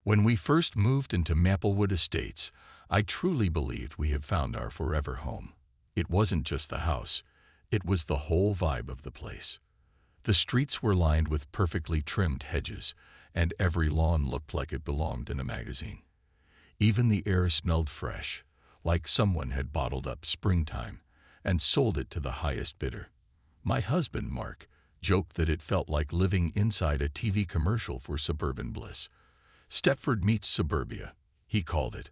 When we first moved into Maplewood Estates, I truly believed we had found our forever home. It wasn't just the house, it was the whole vibe of the place. The streets were lined with perfectly trimmed hedges, and every lawn looked like it belonged in a magazine. Even the air smelled fresh, like someone had bottled up springtime and sold it to the highest bidder. My husband, Mark, joked that it felt like living inside a TV commercial for suburban bliss. Stepford meets suburbia, he called it.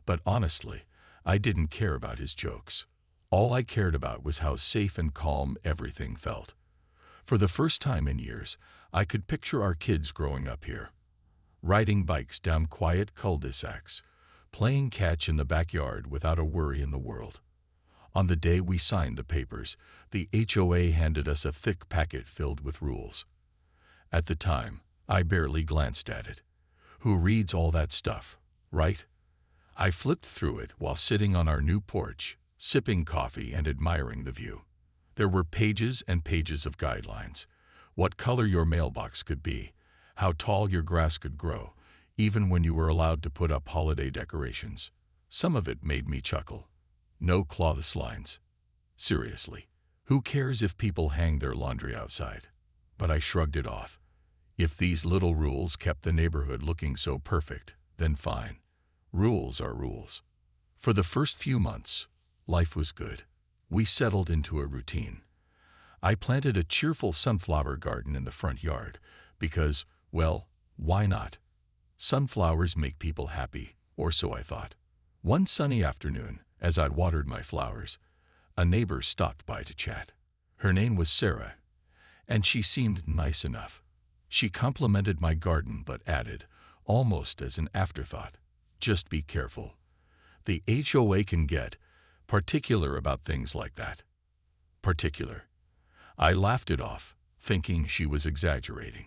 But honestly, I didn't care about his jokes. All I cared about was how safe and calm everything felt. For the first time in years, I could picture our kids growing up here, riding bikes down quiet cul-de-sacs, playing catch in the backyard without a worry in the world. On the day we signed the papers, the HOA handed us a thick packet filled with rules. At the time, I barely glanced at it. Who reads all that stuff, right? I flipped through it while sitting on our new porch, sipping coffee and admiring the view. There were pages and pages of guidelines. What color your mailbox could be, how tall your grass could grow, even when you were allowed to put up holiday decorations. Some of it made me chuckle. No clothes lines. Seriously, who cares if people hang their laundry outside? But I shrugged it off. If these little rules kept the neighborhood looking so perfect, then fine. Rules are rules. For the first few months, life was good. We settled into a routine. I planted a cheerful sunflower garden in the front yard because, well, why not? Sunflowers make people happy, or so I thought. One sunny afternoon, as I'd watered my flowers, a neighbor stopped by to chat. Her name was Sarah, and she seemed nice enough. She complimented my garden but added, almost as an afterthought, just be careful. The HOA can get particular about things like that. Particular. I laughed it off, thinking she was exaggerating.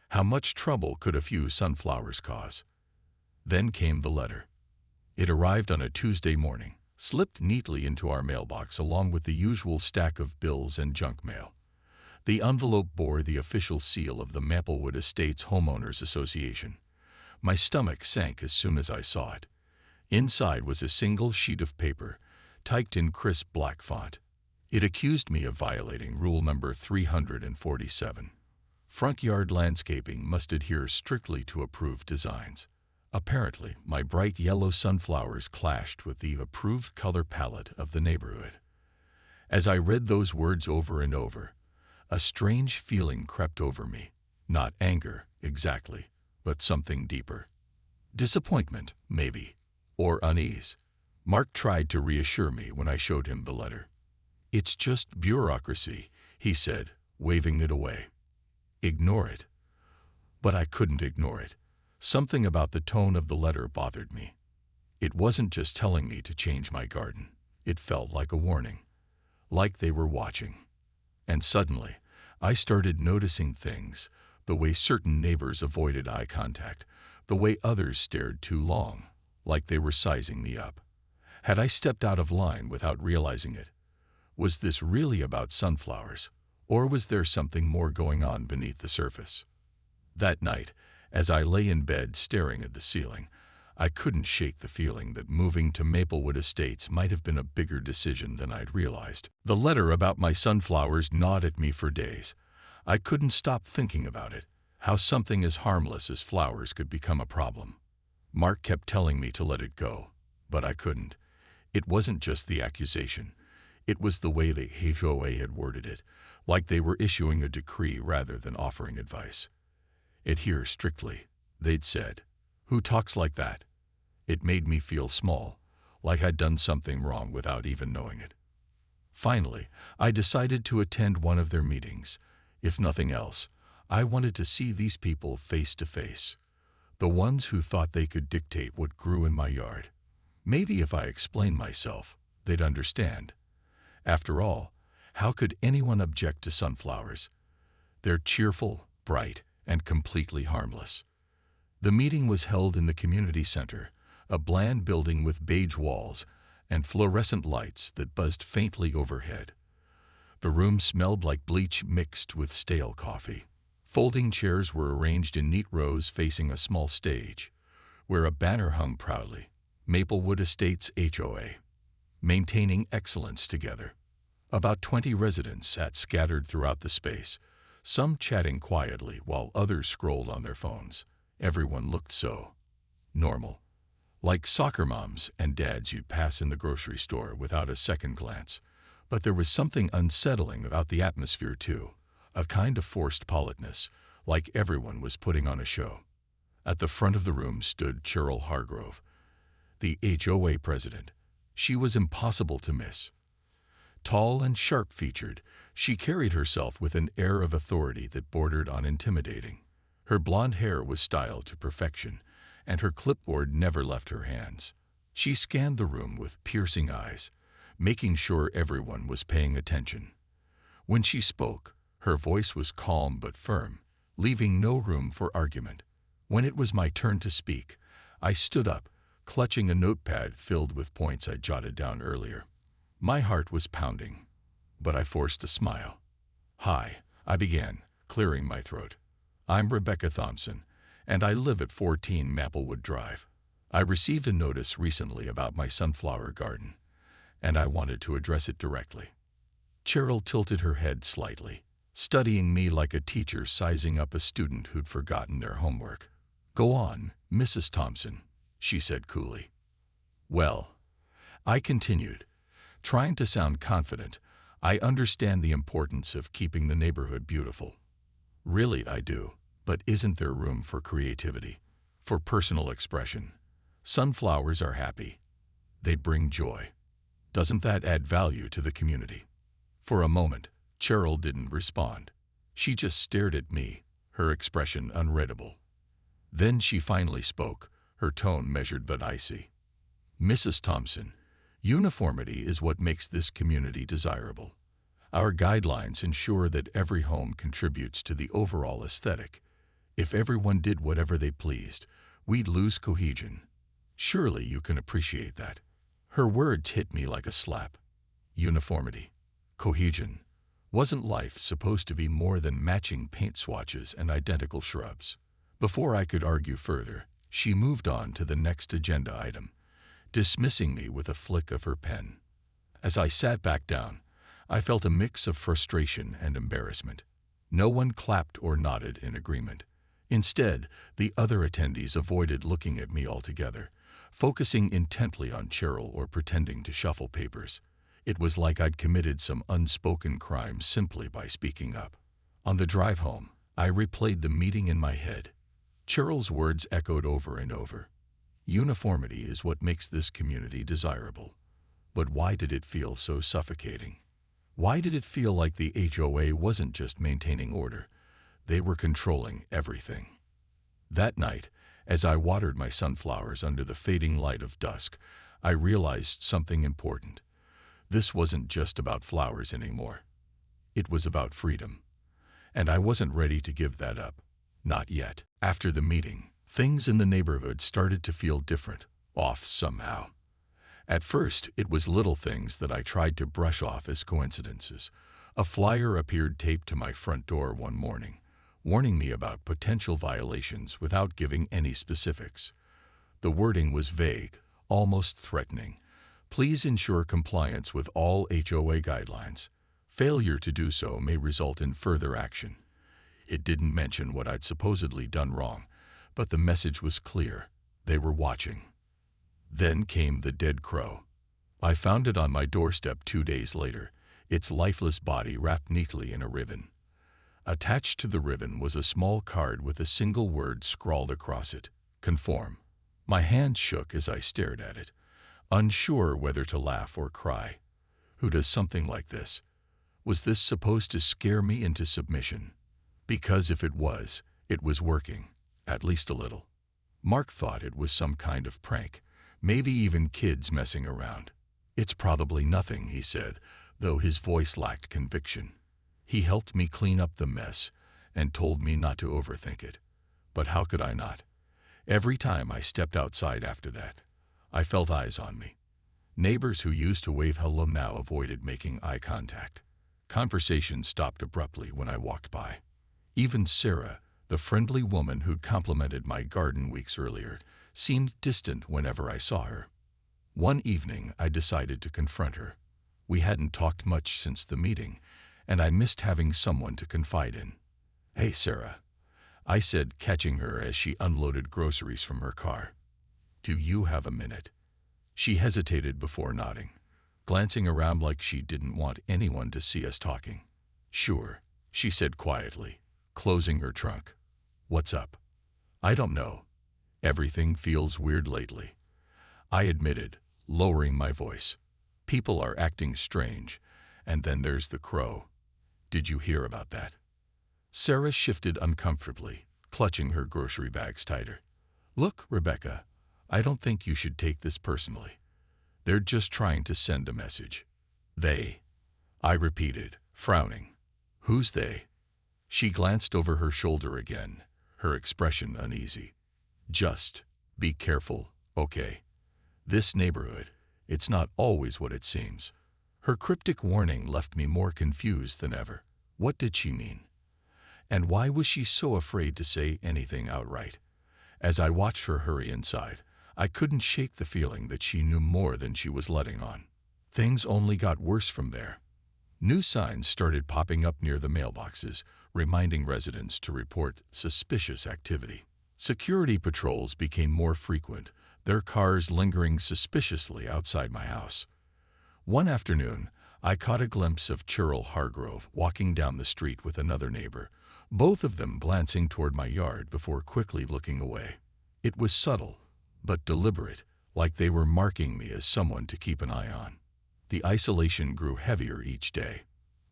How much trouble could a few sunflowers cause? Then came the letter. It arrived on a Tuesday morning, slipped neatly into our mailbox along with the usual stack of bills and junk mail. The envelope bore the official seal of the Maplewood Estates Homeowners Association. My stomach sank as soon as I saw it. Inside was a single sheet of paper, typed in crisp black font. It accused me of violating rule number 347. Front yard landscaping must adhere strictly to approved designs. Apparently, my bright yellow sunflowers clashed with the approved color palette of the neighborhood. As I read those words over and over, a strange feeling crept over me. Not anger, exactly, but something deeper. Disappointment, maybe, or unease. Mark tried to reassure me when I showed him the letter. It's just bureaucracy, he said, waving it away. Ignore it. But I couldn't ignore it. Something about the tone of the letter bothered me. It wasn't just telling me to change my garden. It felt like a warning, like they were watching. And suddenly, I started noticing things, the way certain neighbors avoided eye contact, the way others stared too long, like they were sizing me up. Had I stepped out of line without realizing it? Was this really about sunflowers, or was there something more going on beneath the surface? That night, as I lay in bed staring at the ceiling, I couldn't shake the feeling that moving to Maplewood Estates might have been a bigger decision than I'd realized. The letter about my sunflowers gnawed at me for days. I couldn't stop thinking about it, how something as harmless as flowers could become a problem. Mark kept telling me to let it go, but I couldn't. It wasn't just the accusation. It was the way the HOA had worded it, like they were issuing a decree rather than offering advice. Adhere strictly, they'd said. Who talks like that? It made me feel small, like I'd done something wrong without even knowing it. Finally, I decided to attend one of their meetings. If nothing else, I wanted to see these people face to face. The ones who thought they could dictate what grew in my yard. Maybe if I explained myself, they'd understand. After all, how could anyone object to sunflowers? They're cheerful, bright, and completely harmless. The meeting was held in the community center, a bland building with beige walls and fluorescent lights that buzzed faintly overhead. The room smelled like bleach mixed with stale coffee. Folding chairs were arranged in neat rows facing a small stage, where a banner hung proudly, Maplewood Estates HOA, maintaining excellence together. About 20 residents sat scattered throughout the space, some chatting quietly while others scrolled on their phones. Everyone looked so normal, like soccer moms and dads you'd pass in the grocery store without a second glance. But there was something unsettling about the atmosphere too, a kind of forced politeness, like everyone was putting on a show. At the front of the room stood Cheryl Hargrove, the HOA president. She was impossible to miss. Tall and sharp-featured, she carried herself with an air of authority that bordered on intimidating. Her blonde hair was styled to perfection, and her clipboard never left her hands. She scanned the room with piercing eyes, making sure everyone was paying attention. When she spoke, her voice was calm but firm, leaving no room for argument. When it was my turn to speak, I stood up, clutching a notepad filled with points I jotted down earlier. My heart was pounding, but I forced a smile. "Hi," I began, clearing my throat. "I'm Rebecca Thompson, and I live at 14 Maplewood Drive. I received a notice recently about my sunflower garden, and I wanted to address it directly." Cheryl tilted her head slightly, studying me like a teacher sizing up a student who'd forgotten their homework. "Go on, Mrs. Thompson," she said coolly. "Well," I continued, trying to sound confident, "I understand the importance of keeping the neighborhood beautiful. Really, I do. But isn't there room for creativity, for personal expression? Sunflowers are happy. They bring joy. Doesn't that add value to the community?" For a moment, Cheryl didn't respond. She just stared at me, her expression unreadable. Then she finally spoke, her tone measured but icy. "Mrs. Thompson, uniformity is what makes this community desirable. Our guidelines ensure that every home contributes to the overall aesthetic. If everyone did whatever they pleased, we'd lose cohesion. Surely you can appreciate that." Her words hit me like a slap. Uniformity, cohesion. Wasn't life supposed to be more than matching paint swatches and identical shrubs? Before I could argue further, she moved on to the next agenda item, dismissing me with a flick of her pen. As I sat back down, I felt a mix of frustration and embarrassment. No one clapped or nodded in agreement. Instead, the other attendees avoided looking at me altogether, focusing intently on Cheryl or pretending to shuffle papers. It was like I'd committed some unspoken crime simply by speaking up. On the drive home, I replayed the meeting in my head. Cheryl's words echoed over and over. Uniformity is what makes this community desirable. But why did it feel so suffocating? Why did it feel like the HOA wasn't just maintaining order? They were controlling everything. That night, as I watered my sunflowers under the fading light of dusk, I realized something important. This wasn't just about flowers anymore. It was about freedom. And I wasn't ready to give that up. Not yet. After the meeting, things in the neighborhood started to feel different, off somehow. At first, it was little things that I tried to brush off as coincidences. A flyer appeared taped to my front door one morning, warning me about potential violations without giving any specifics. The wording was vague, almost threatening. "Please ensure compliance with all HOA guidelines. Failure to do so may result in further action." It didn't mention what I'd supposedly done wrong, but the message was clear. They were watching. Then came the dead crow. I found it on my doorstep 2 days later, its lifeless body wrapped neatly in a ribbon. Attached to the ribbon was a small card with a single word scrawled across it: "Conform." My hand shook as I stared at it, unsure whether to laugh or cry. Who does something like this? Was this supposed to scare me into submission? Because if it was working, at least a little. Mark thought it was some kind of prank, maybe even kids messing around. "It's probably nothing," he said, though his voice lacked conviction. He helped me clean up the mess and told me not to overthink it. But how could I not? Every time I stepped outside after that, I felt eyes on me. Neighbors who used to wave hello now avoided making eye contact. Conversation stopped abruptly when I walked by. Even Sarah, the friendly woman who'd complimented my garden weeks earlier, seemed distant whenever I saw her. One evening, I decided to confront her. We hadn't talked much since the meeting, and I missed having someone to confide in. "Hey, Sarah," I said, catching her as she unloaded groceries from her car. "Do you have a minute?" She hesitated before nodding, glancing around like she didn't want anyone to see us talking. "Sure," she said quietly, closing her trunk. "What's up?" "I don't know. Everything feels weird lately," I admitted, lowering my voice. "People are acting strange, and then there's the crow. Did you hear about that?" Sarah shifted uncomfortably, clutching her grocery bags tighter. "Look, Rebecca, I don't think you should take this personally. They're just trying to send a message." "They," I repeated, frowning. "Who's they?" She glanced over her shoulder again, her expression uneasy. "Just be careful, okay? This neighborhood, it's not always what it seems." Her cryptic warning left me more confused than ever. What did she mean? And why was she so afraid to say anything outright? As I watched her hurry inside, I couldn't shake the feeling that she knew more than she was letting on. Things only got worse from there. New signs started popping up near the mailboxes, reminding residents to report suspicious activity. Security patrols became more frequent, their cars lingering suspiciously outside my house. One afternoon, I caught a glimpse of Cheryl Hargrove walking down the street with another neighbor, both of them glancing toward my yard before quickly looking away. It was subtle, but deliberate, like they were marking me as someone to keep an eye on. The isolation grew heavier each day.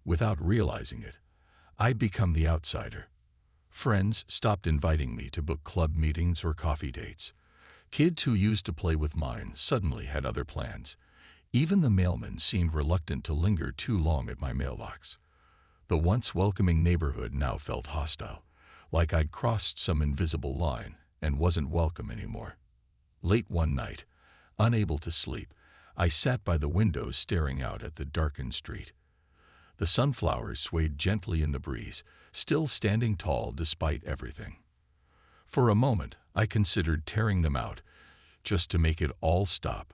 Without realizing it, I'd become the outsider. Friends stopped inviting me to book club meetings or coffee dates. Kids who used to play with mine suddenly had other plans. Even the mailman seemed reluctant to linger too long at my mailbox. The once welcoming neighborhood now felt hostile, like I'd crossed some invisible line and wasn't welcome anymore. Late one night, unable to sleep, I sat by the window staring out at the darkened street. The sunflowers swayed gently in the breeze, still standing tall despite everything. For a moment, I considered tearing them out, just to make it all stop.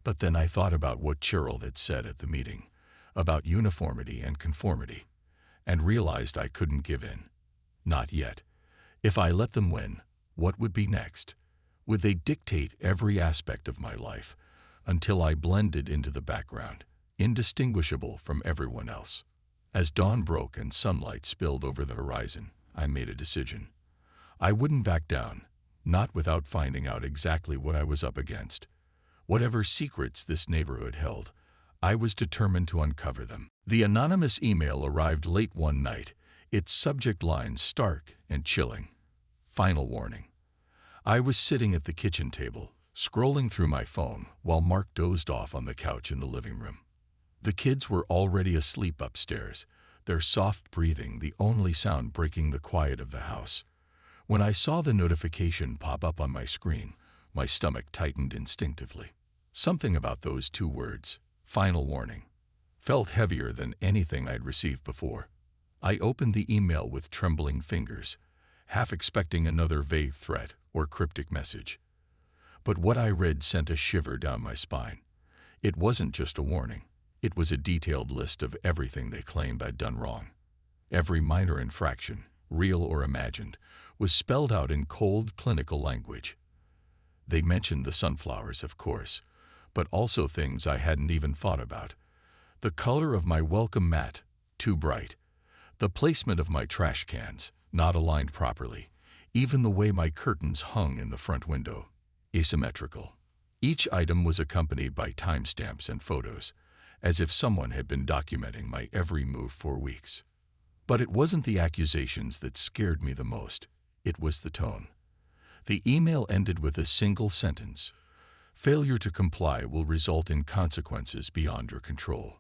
But then I thought about what Cheryl had said at the meeting, about uniformity and conformity, and realized I couldn't give in. Not yet. If I let them win, what would be next? Would they dictate every aspect of my life, until I blended into the background, indistinguishable from everyone else? As dawn broke and sunlight spilled over the horizon, I made a decision. I wouldn't back down, not without finding out exactly what I was up against. Whatever secrets this neighborhood held, I was determined to uncover them. The anonymous email arrived late one night, its subject line stark and chilling. Final warning. I was sitting at the kitchen table, scrolling through my phone while Mark dozed off on the couch in the living room. The kids were already asleep upstairs, their soft breathing the only sound breaking the quiet of the house. When I saw the notification pop up on my screen, my stomach tightened instinctively. Something about those two words, final warning, felt heavier than anything I'd received before. I opened the email with trembling fingers, half expecting another vague threat or cryptic message. But what I read sent a shiver down my spine. It wasn't just a warning. It was a detailed list of everything they claimed I'd done wrong. Every minor infraction, real or imagined, was spelled out in cold, clinical language. They mentioned the sunflowers, of course, but also things I hadn't even thought about. The color of my welcome mat, too bright. The placement of my trash cans, not aligned properly. Even the way my curtains hung in the front window, asymmetrical. Each item was accompanied by timestamps and photos, as if someone had been documenting my every move for weeks. But it wasn't the accusations that scared me the most. It was the tone. The email ended with a single sentence. Failure to comply will result in consequences beyond your control.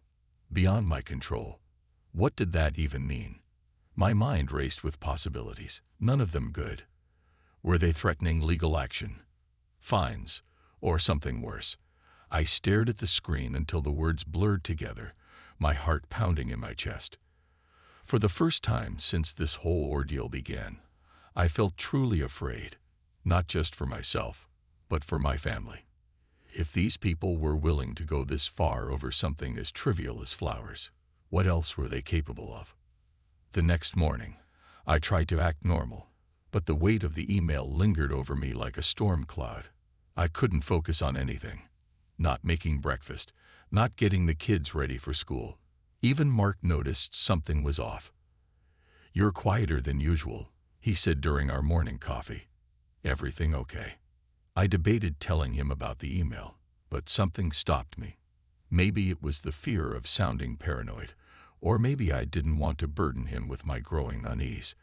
Beyond my control. What did that even mean? My mind raced with possibilities, none of them good. Were they threatening legal action, fines, or something worse? I stared at the screen until the words blurred together, my heart pounding in my chest. For the first time since this whole ordeal began, I felt truly afraid, not just for myself, but for my family. If these people were willing to go this far over something as trivial as flowers, what else were they capable of? The next morning, I tried to act normal, but the weight of the email lingered over me like a storm cloud. I couldn't focus on anything. Not making breakfast, not getting the kids ready for school. Even Mark noticed something was off. "You're quieter than usual," he said during our morning coffee. "Everything okay?" I debated telling him about the email, but something stopped me. Maybe it was the fear of sounding paranoid, or maybe I didn't want to burden him with my growing unease.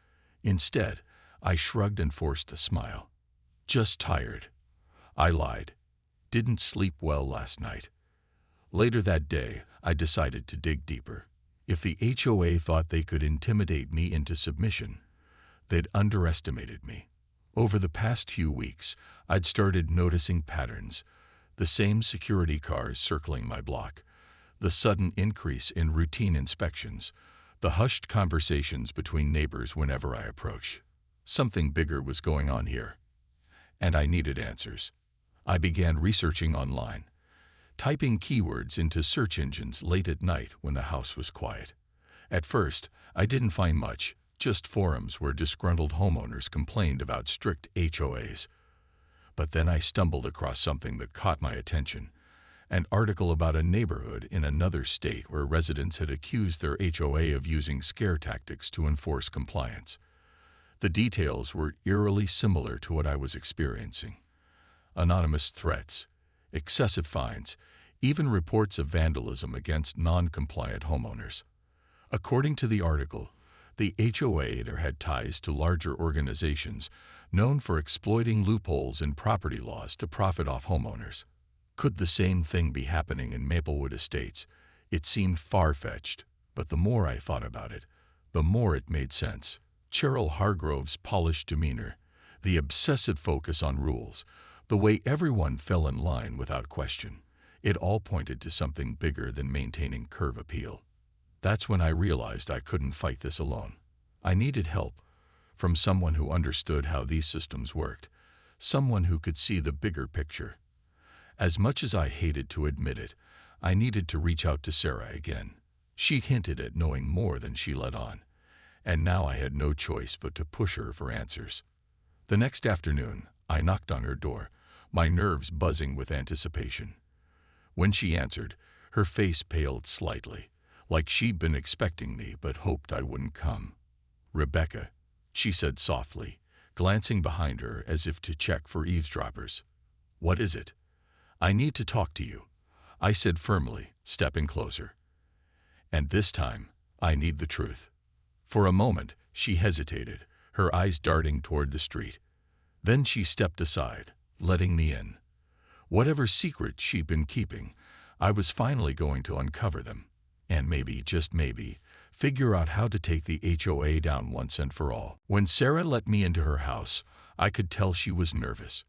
Instead, I shrugged and forced a smile. "Just tired." I lied. "Didn't sleep well last night." Later that day, I decided to dig deeper. If the HOA thought they could intimidate me into submission, they'd underestimated me. Over the past few weeks, I'd started noticing patterns. The same security cars circling my block, the sudden increase in routine inspections, the hushed conversations between neighbors whenever I approach. Something bigger was going on here, and I needed answers. I began researching online, typing keywords into search engines late at night when the house was quiet. At first, I didn't find much, just forums where disgruntled homeowners complained about strict HOAs. But then I stumbled across something that caught my attention, an article about a neighborhood in another state where residents had accused their HOA of using scare tactics to enforce compliance. The details were eerily similar to what I was experiencing. Anonymous threats, excessive fines, even reports of vandalism against non-compliant homeowners. According to the article, the HOA there had ties to larger organizations known for exploiting loopholes in property laws to profit off homeowners. Could the same thing be happening in Maplewood Estates? It seemed far-fetched, but the more I thought about it, the more it made sense. Cheryl Hargrove's polished demeanor, the obsessive focus on rules, the way everyone fell in line without question, it all pointed to something bigger than maintaining curb appeal. That's when I realized I couldn't fight this alone. I needed help from someone who understood how these systems worked, someone who could see the bigger picture. As much as I hated to admit it, I needed to reach out to Sarah again. She hinted at knowing more than she let on, and now I had no choice but to push her for answers. The next afternoon, I knocked on her door, my nerves buzzing with anticipation. When she answered, her face paled slightly, like she'd been expecting me but hoped I wouldn't come. "Rebecca," she said softly, glancing behind her as if to check for eavesdroppers. "What is it?" "I need to talk to you," I said firmly, stepping closer. "And this time, I need the truth." For a moment, she hesitated, her eyes darting toward the street. Then she stepped aside, letting me in. Whatever secrets she'd been keeping, I was finally going to uncover them, and maybe, just maybe, figure out how to take the HOA down once and for all. When Sarah let me into her house, I could tell she was nervous.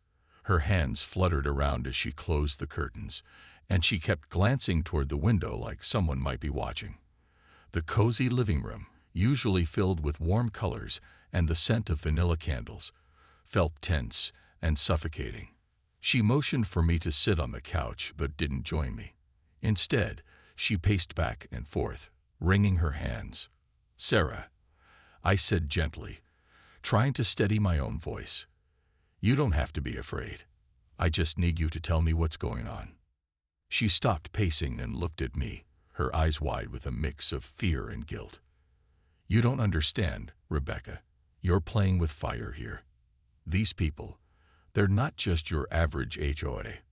Her hands fluttered around as she closed the curtains, and she kept glancing toward the window like someone might be watching. The cozy living room, usually filled with warm colors and the scent of vanilla candles, felt tense and suffocating. She motioned for me to sit on the couch but didn't join me. Instead, she paced back and forth, wringing her hands. "Sarah," I said gently, trying to steady my own voice. "You don't have to be afraid. I just need you to tell me what's going on." She stopped pacing and looked at me, her eyes wide with a mix of fear and guilt. "You don't understand, Rebecca. You're playing with fire here. These people, they're not just your average HOA.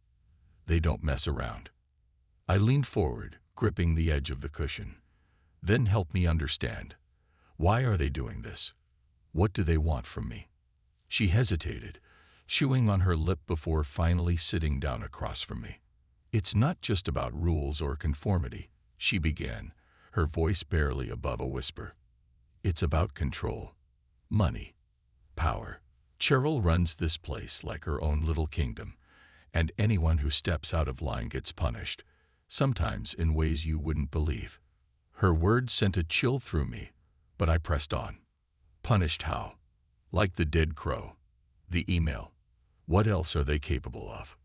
They don't mess around." I leaned forward, gripping the edge of the cushion. "Then help me understand. Why are they doing this? What do they want from me?" She hesitated, chewing on her lip before finally sitting down across from me. "It's not just about rules or conformity," she began, her voice barely above a whisper. "It's about control, money, power. Cheryl runs this place like her own little kingdom, and anyone who steps out of line gets punished, sometimes in ways you wouldn't believe." Her words sent a chill through me, but I pressed on. "Punished how?" "Like the dead crow. The email. What else are they capable of?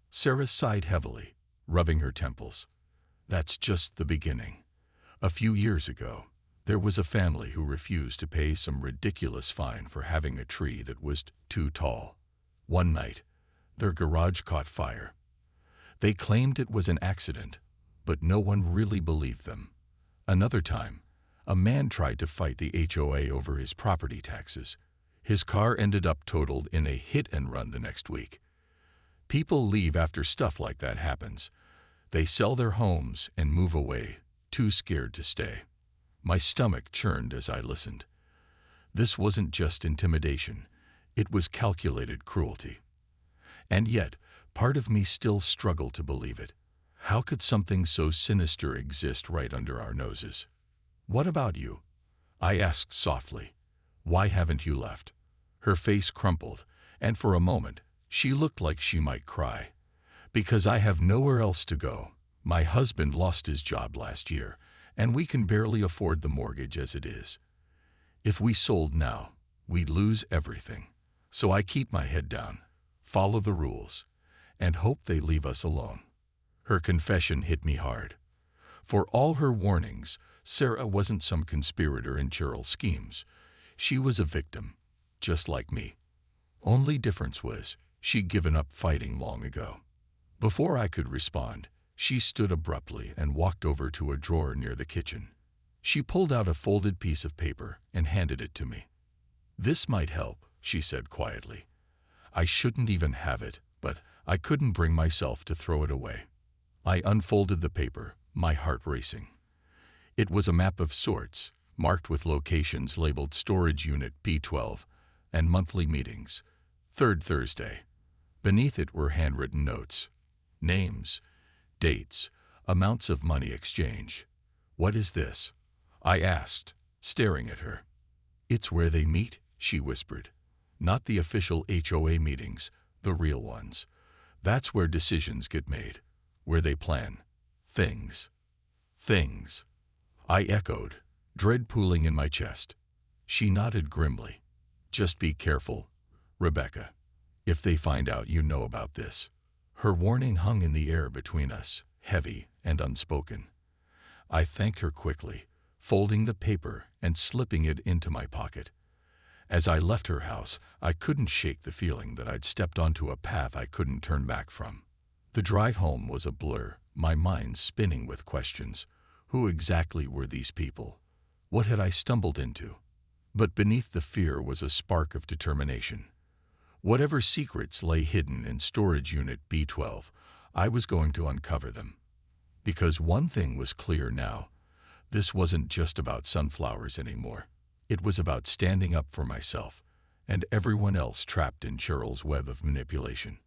Sarah sighed heavily, rubbing her temples. That's just the beginning. A few years ago, there was a family who refused to pay some ridiculous fine for having a tree that was too tall. One night, their garage caught fire. They claimed it was an accident, but no one really believed them. Another time, a man tried to fight the HOA over his property taxes. His car ended up totaled in a hit-and-run the next week. People leave after stuff like that happens. They sell their homes and move away, too scared to stay. My stomach churned as I listened. This wasn't just intimidation. It was calculated cruelty. And yet, part of me still struggled to believe it. How could something so sinister exist right under our noses? What about you? I asked softly. Why haven't you left? Her face crumpled, and for a moment, she looked like she might cry. Because I have nowhere else to go. My husband lost his job last year, and we can barely afford the mortgage as it is. If we sold now, we'd lose everything. So I keep my head down, follow the rules, and hope they leave us alone. Her confession hit me hard. For all her warnings, Sarah wasn't some conspirator in Cheryl's schemes. She was a victim, just like me. Only difference was, she'd given up fighting long ago. Before I could respond, she stood abruptly and walked over to a drawer near the kitchen. She pulled out a folded piece of paper and handed it to me. This might help, she said quietly. I shouldn't even have it, but I couldn't bring myself to throw it away. I unfolded the paper, my heart racing. It was a map of sorts, marked with locations labeled Storage Unit B12 and monthly meetings, third Thursday. Beneath it were handwritten notes, names, dates, amounts of money exchanged. What is this? I asked, staring at her. It's where they meet, she whispered. Not the official HOA meetings, the real ones. That's where decisions get made, where they plan. Things. Things. I echoed, dread pooling in my chest. She nodded grimly. Just be careful, Rebecca. If they find out you know about this. Her warning hung in the air between us, heavy and unspoken. I thanked her quickly, folding the paper and slipping it into my pocket. As I left her house, I couldn't shake the feeling that I'd stepped onto a path I couldn't turn back from. The drive home was a blur, my mind spinning with questions. Who exactly were these people? What had I stumbled into? But beneath the fear was a spark of determination. Whatever secrets lay hidden in Storage Unit B12, I was going to uncover them. Because one thing was clear now. This wasn't just about sunflowers anymore. It was about standing up for myself and everyone else trapped in Cheryl's web of manipulation.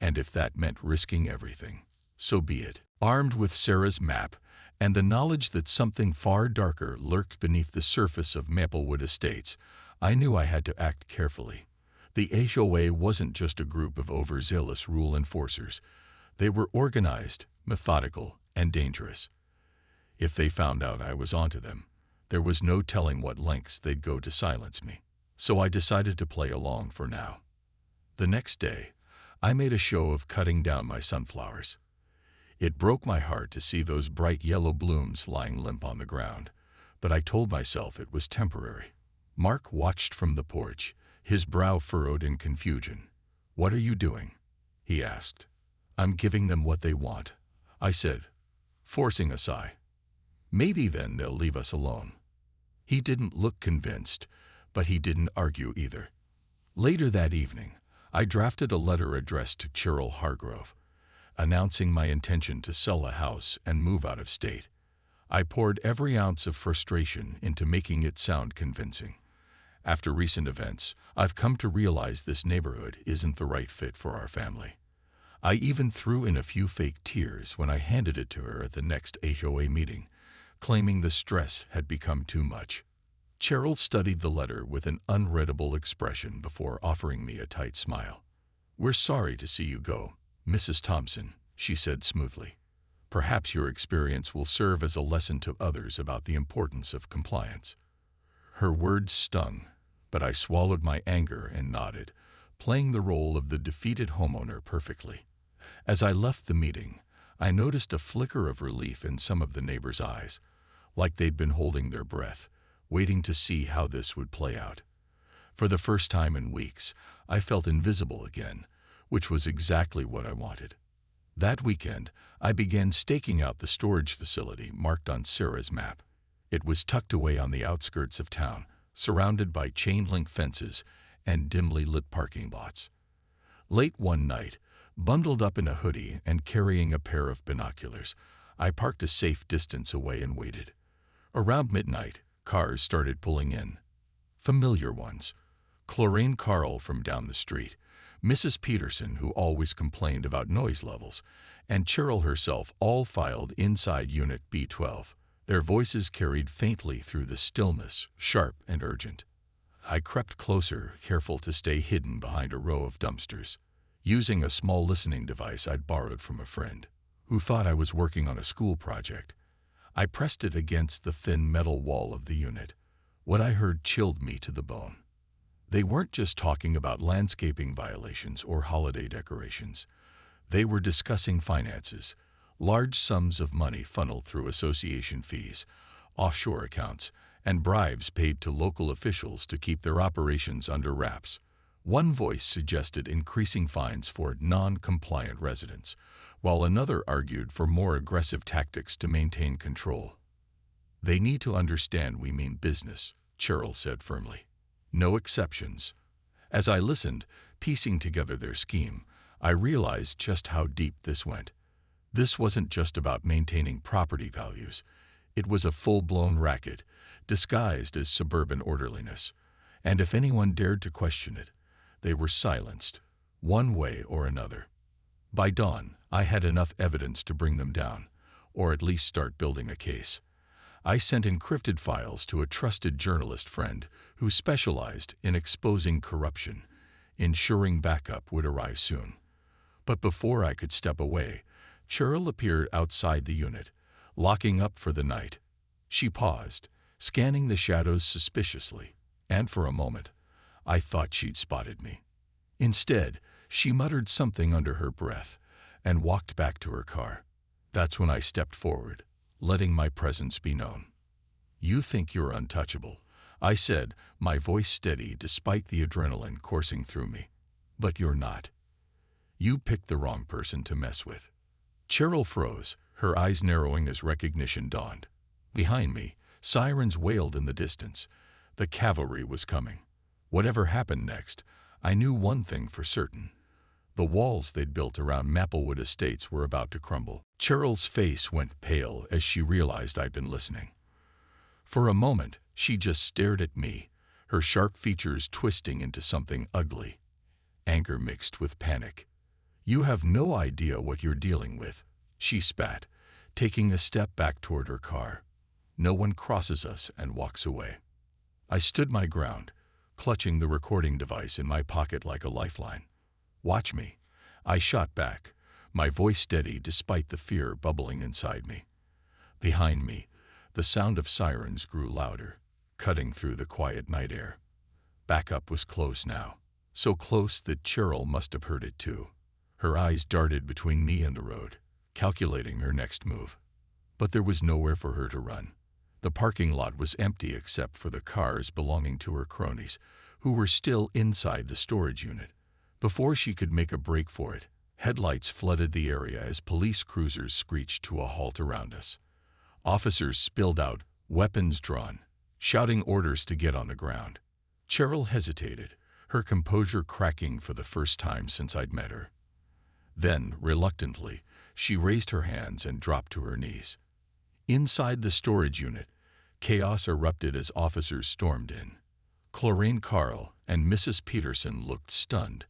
And if that meant risking everything, so be it. Armed with Sarah's map and the knowledge that something far darker lurked beneath the surface of Maplewood Estates, I knew I had to act carefully. The HOA wasn't just a group of overzealous rule enforcers. They were organized, methodical, and dangerous. If they found out I was onto them, there was no telling what lengths they'd go to silence me. So I decided to play along for now. The next day, I made a show of cutting down my sunflowers. It broke my heart to see those bright yellow blooms lying limp on the ground, but I told myself it was temporary. Mark watched from the porch, his brow furrowed in confusion. "What are you doing?" he asked. "I'm giving them what they want," I said, forcing a sigh. "Maybe then they'll leave us alone." He didn't look convinced, but he didn't argue either. Later that evening, I drafted a letter addressed to Cheryl Hargrove, announcing my intention to sell a house and move out of state. I poured every ounce of frustration into making it sound convincing. After recent events, I've come to realize this neighborhood isn't the right fit for our family. I even threw in a few fake tears when I handed it to her at the next HOA meeting, claiming the stress had become too much. Cheryl studied the letter with an unreadable expression before offering me a tight smile. "We're sorry to see you go, Mrs. Thompson," she said smoothly. "Perhaps your experience will serve as a lesson to others about the importance of compliance." Her words stung, but I swallowed my anger and nodded, playing the role of the defeated homeowner perfectly. As I left the meeting, I noticed a flicker of relief in some of the neighbors' eyes, like they'd been holding their breath, waiting to see how this would play out. For the first time in weeks, I felt invisible again, which was exactly what I wanted. That weekend, I began staking out the storage facility marked on Sarah's map. It was tucked away on the outskirts of town, surrounded by chain-link fences and dimly lit parking lots. Late one night, bundled up in a hoodie and carrying a pair of binoculars, I parked a safe distance away and waited. Around midnight, cars started pulling in. Familiar ones. Chlorine Carl from down the street, Mrs. Peterson, who always complained about noise levels, and Cheryl herself all filed inside Unit B12. Their voices carried faintly through the stillness, sharp and urgent. I crept closer, careful to stay hidden behind a row of dumpsters, using a small listening device I'd borrowed from a friend, who thought I was working on a school project. I pressed it against the thin metal wall of the unit. What I heard chilled me to the bone. They weren't just talking about landscaping violations or holiday decorations. They were discussing finances, large sums of money funneled through association fees, offshore accounts, and bribes paid to local officials to keep their operations under wraps. One voice suggested increasing fines for non-compliant residents, while another argued for more aggressive tactics to maintain control. "They need to understand we mean business," Cheryl said firmly. "No exceptions." As I listened, piecing together their scheme, I realized just how deep this went. This wasn't just about maintaining property values. It was a full-blown racket, disguised as suburban orderliness. And if anyone dared to question it, they were silenced, one way or another. By dawn, I had enough evidence to bring them down, or at least start building a case. I sent encrypted files to a trusted journalist friend who specialized in exposing corruption, ensuring backup would arrive soon. But before I could step away, Cheryl appeared outside the unit, locking up for the night. She paused, scanning the shadows suspiciously, and for a moment, I thought she'd spotted me. Instead, she muttered something under her breath and walked back to her car. That's when I stepped forward, letting my presence be known. "You think you're untouchable," I said, my voice steady despite the adrenaline coursing through me. "But you're not. You picked the wrong person to mess with." Cheryl froze, her eyes narrowing as recognition dawned. Behind me, sirens wailed in the distance. The cavalry was coming. Whatever happened next, I knew one thing for certain. The walls they'd built around Maplewood Estates were about to crumble. Cheryl's face went pale as she realized I'd been listening. For a moment, she just stared at me, her sharp features twisting into something ugly. Anger mixed with panic. "You have no idea what you're dealing with," she spat, taking a step back toward her car. "No one crosses us and walks away." I stood my ground, clutching the recording device in my pocket like a lifeline. "Watch me," I shot back, my voice steady despite the fear bubbling inside me. Behind me, the sound of sirens grew louder, cutting through the quiet night air. Backup was close now, so close that Cheryl must have heard it too. Her eyes darted between me and the road, calculating her next move. But there was nowhere for her to run. The parking lot was empty except for the cars belonging to her cronies, who were still inside the storage unit. Before she could make a break for it, headlights flooded the area as police cruisers screeched to a halt around us. Officers spilled out, weapons drawn, shouting orders to get on the ground. Cheryl hesitated, her composure cracking for the first time since I'd met her. Then, reluctantly, she raised her hands and dropped to her knees. Inside the storage unit, chaos erupted as officers stormed in. Chlorine Carl and Mrs. Peterson looked stunned,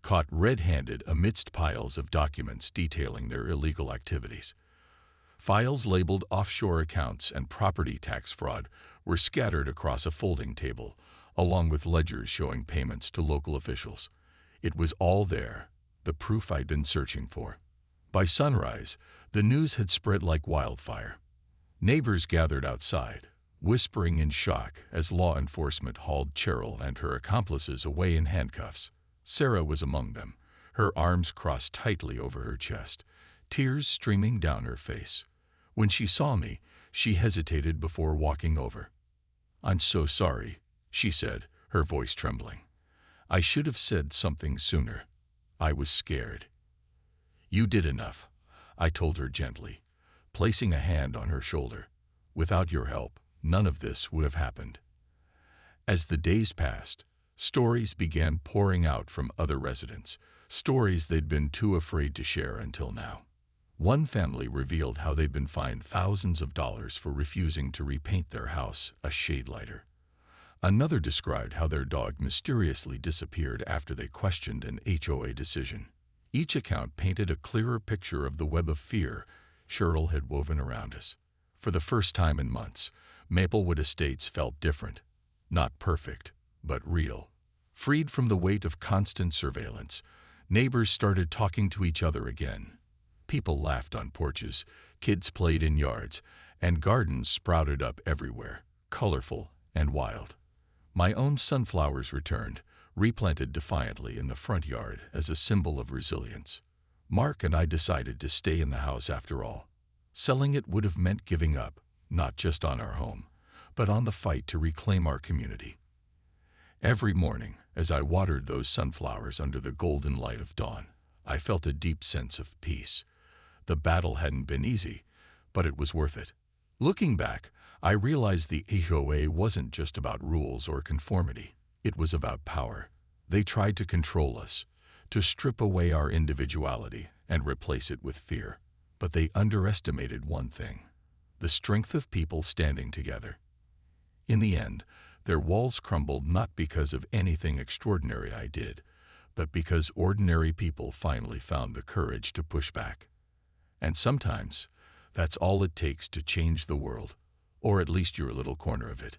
caught red-handed amidst piles of documents detailing their illegal activities. Files labeled offshore accounts and property tax fraud were scattered across a folding table, along with ledgers showing payments to local officials. It was all there, the proof I'd been searching for. By sunrise, the news had spread like wildfire. Neighbors gathered outside, whispering in shock as law enforcement hauled Cheryl and her accomplices away in handcuffs. Sarah was among them, her arms crossed tightly over her chest, tears streaming down her face. When she saw me, she hesitated before walking over. "I'm so sorry," she said, her voice trembling. "I should have said something sooner. I was scared." "You did enough," I told her gently, placing a hand on her shoulder. "Without your help, none of this would have happened." As the days passed, stories began pouring out from other residents, stories they'd been too afraid to share until now. One family revealed how they'd been fined thousands of dollars for refusing to repaint their house a shade lighter. Another described how their dog mysteriously disappeared after they questioned an HOA decision. Each account painted a clearer picture of the web of fear Cheryl had woven around us. For the first time in months, Maplewood Estates felt different. Not perfect, but real. Freed from the weight of constant surveillance, neighbors started talking to each other again. People laughed on porches, kids played in yards, and gardens sprouted up everywhere, colorful and wild. My own sunflowers returned, replanted defiantly in the front yard as a symbol of resilience. Mark and I decided to stay in the house after all. Selling it would have meant giving up, not just on our home, but on the fight to reclaim our community. Every morning, as I watered those sunflowers under the golden light of dawn, I felt a deep sense of peace. The battle hadn't been easy, but it was worth it. Looking back, I realized the HOA wasn't just about rules or conformity. It was about power. They tried to control us, to strip away our individuality and replace it with fear. But they underestimated one thing: the strength of people standing together. In the end, their walls crumbled not because of anything extraordinary I did, but because ordinary people finally found the courage to push back. And sometimes, that's all it takes to change the world, or at least your little corner of it.